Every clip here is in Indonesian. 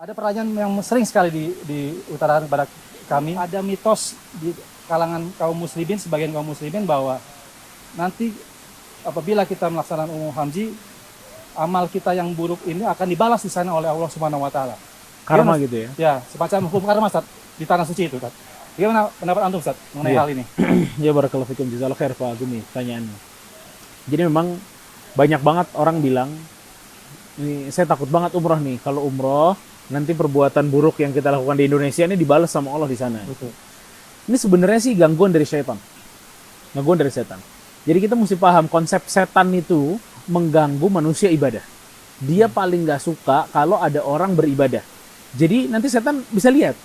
Ada pertanyaan yang sering sekali diutarakan kepada kami. Ada mitos di kalangan kaum muslimin, sebagian kaum muslimin, bahwa nanti apabila kita melaksanakan umum haji, amal kita yang buruk ini akan dibalas di sana oleh Allah Subhanahu wa taala. Karma gitu ya. Ya, semacam hukum karma, Ustaz, di tanah suci itu, Ustaz. Gimana pendapat antum, Ustaz, mengenai hal ini? Ya, barakallahu fikum, jazakallahu khair Pak Agumi pertanyaannya. Jadi memang banyak banget orang bilang, ini saya takut banget umroh nih. Kalau umroh nanti perbuatan buruk yang kita lakukan di Indonesia ini dibalas sama Allah di sana. Betul. Ini sebenarnya sih gangguan dari syaitan. Gangguan dari setan. Jadi kita mesti paham konsep setan itu mengganggu manusia ibadah. Dia paling nggak suka kalau ada orang beribadah. Jadi nanti setan bisa lihat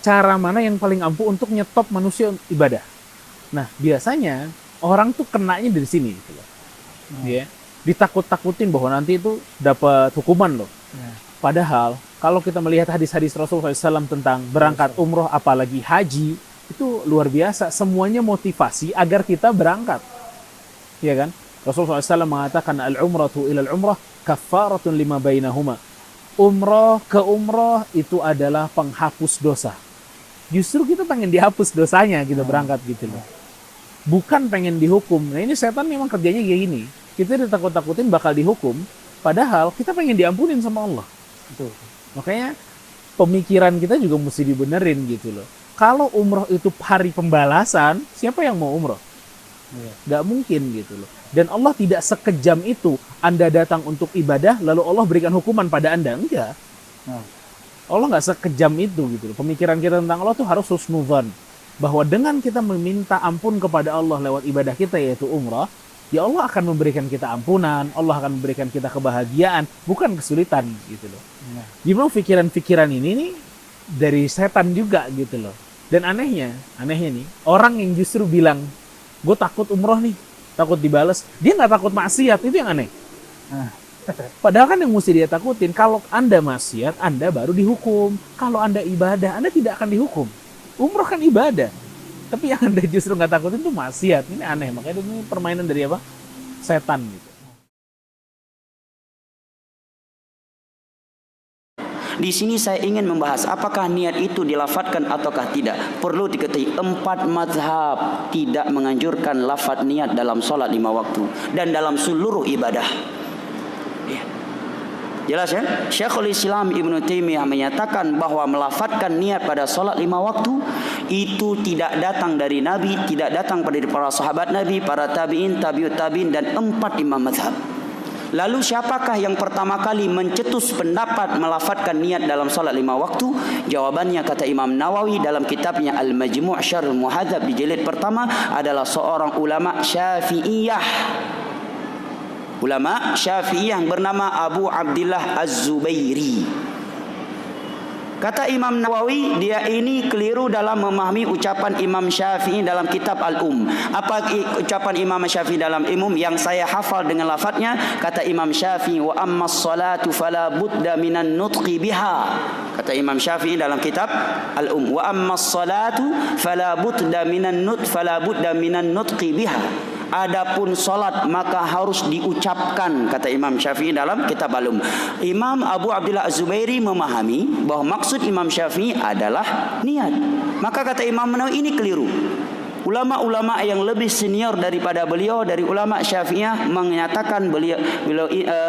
cara mana yang paling ampuh untuk nyetop manusia ibadah. Nah, biasanya orang tuh kenanya dari sini gitu loh. Ya. Ditakut-takutin bahwa nanti itu dapat hukuman loh. Padahal kalau kita melihat hadis-hadis Rasulullah SAW tentang berangkat umroh apalagi haji, itu luar biasa. Semuanya motivasi agar kita berangkat. Ya kan? Rasulullah SAW mengatakan al-umratu ilal umrah kaffaratun lima bainahuma. Umroh ke umroh itu adalah penghapus dosa. Justru kita pengen dihapus dosanya gitu berangkat gitu loh. Bukan pengen dihukum. Nah ini setan memang kerjanya kayak gini. Kita ditakut-takutin bakal dihukum, padahal kita pengen diampunin sama Allah. Gitu. Makanya pemikiran kita juga mesti dibenerin gitu loh. Kalau umroh itu hari pembalasan, siapa yang mau umroh? Gak mungkin gitu loh. Dan Allah tidak sekejam itu. Anda datang untuk ibadah, lalu Allah berikan hukuman pada Anda. Enggak. Allah nggak sekejam itu gitu loh. Pemikiran kita tentang Allah tuh harus husnudzan, bahwa dengan kita meminta ampun kepada Allah lewat ibadah kita yaitu umrah, ya Allah akan memberikan kita ampunan, Allah akan memberikan kita kebahagiaan, bukan kesulitan gitu loh. Gimana pikiran-pikiran ini nih dari setan juga gitu loh. Dan anehnya nih, orang yang justru bilang, gue takut umroh nih, takut dibales, dia nggak takut maksiat, itu yang aneh. Padahal kan yang mesti dia takutin, kalau Anda maksiat, Anda baru dihukum. Kalau Anda ibadah, Anda tidak akan dihukum. Umroh kan ibadah. Tapi yang Anda justru nggak takutin itu maksiat. Ini aneh, makanya ini permainan dari apa? Setan gitu. Di sini saya ingin membahas apakah niat itu dilafadzkan ataukah tidak. Perlu diketahui 4 mazhab tidak menganjurkan lafaz niat dalam sholat 5 waktu dan dalam seluruh ibadah. Jelas ya? Syekhul Islam Ibnu Taimiyah menyatakan bahwa melafadzkan niat pada sholat 5 waktu itu tidak datang dari Nabi, tidak datang dari para sahabat Nabi, para tabi'in, tabi'ut tabi'in, dan 4 imam mazhab. Lalu siapakah yang pertama kali mencetus pendapat melafadzkan niat dalam sholat 5 waktu? Jawabannya kata Imam Nawawi dalam kitabnya Al-Majmu' Syarh Muhadzab di jilid pertama adalah seorang ulama Syafi'iyah. Ulama Syafi'i yang bernama Abu Abdillah Az-Zubairi. Kata Imam Nawawi, dia ini keliru dalam memahami ucapan Imam Syafi'i dalam kitab Apa ucapan Imam Syafi'i dalam yang saya hafal dengan lafadznya? Kata Imam Syafi'i, wa ammas salatu fala budda minan nutqi biha. Kata Imam Syafi'i dalam kitab wa ammas salatu fala budda minan nutqi biha. Adapun salat maka harus diucapkan, kata Imam Syafi'i dalam kitab Imam Abu Abdillah Az-Zubairi memahami bahwa maksud Imam Syafi'i adalah niat. Maka kata Imam Nawawi ini keliru. Ulama-ulama yang lebih senior daripada beliau dari ulama Syafi'iyah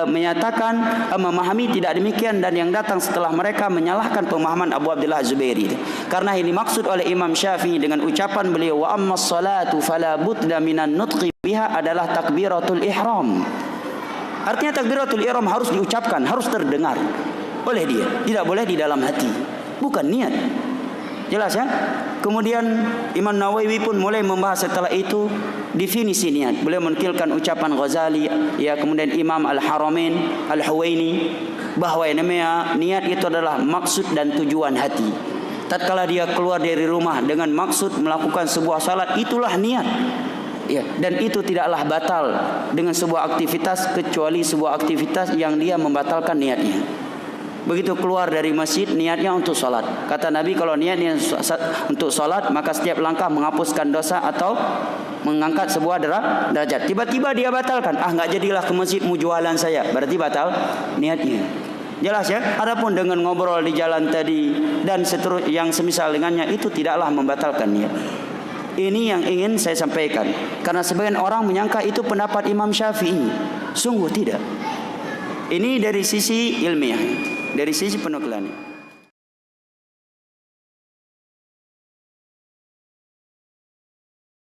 menyatakan memahami tidak demikian, dan yang datang setelah mereka menyalahkan pemahaman Abu Abdillah Az-Zubairi. Karena ini maksud oleh Imam Syafi'i dengan ucapan beliau wa ammas salatu fala budda minan nutqi biha adalah takbiratul ihram. Artinya takbiratul ihram harus diucapkan, harus terdengar oleh dia, tidak boleh di dalam hati, bukan niat. Jelas ya? Kemudian Imam Nawawi pun mulai membahas setelah itu definisi niat. Beliau menukilkan ucapan Ghazali, ya, kemudian Imam Al-Haramain Al-Huwaini, bahwa yang namanya niat itu adalah maksud dan tujuan hati. Tatkala dia keluar dari rumah dengan maksud melakukan sebuah salat, itulah niat. Ya, dan itu tidaklah batal dengan sebuah aktivitas kecuali sebuah aktivitas yang dia membatalkan niatnya. Begitu keluar dari masjid, niatnya untuk sholat. Kata Nabi, kalau niatnya untuk sholat, maka setiap langkah menghapuskan dosa atau mengangkat sebuah derajat. Tiba-tiba dia batalkan. Nggak jadilah ke masjid, mau jualan saya. Berarti batal niatnya. Jelas ya? Adapun dengan ngobrol di jalan tadi dan seterusnya yang semisal dengannya itu tidaklah membatalkan niat. Ini yang ingin saya sampaikan. Karena sebagian orang menyangka itu pendapat Imam Syafi'i. Sungguh tidak. Ini dari sisi ilmiah, dari sisi penukilannya.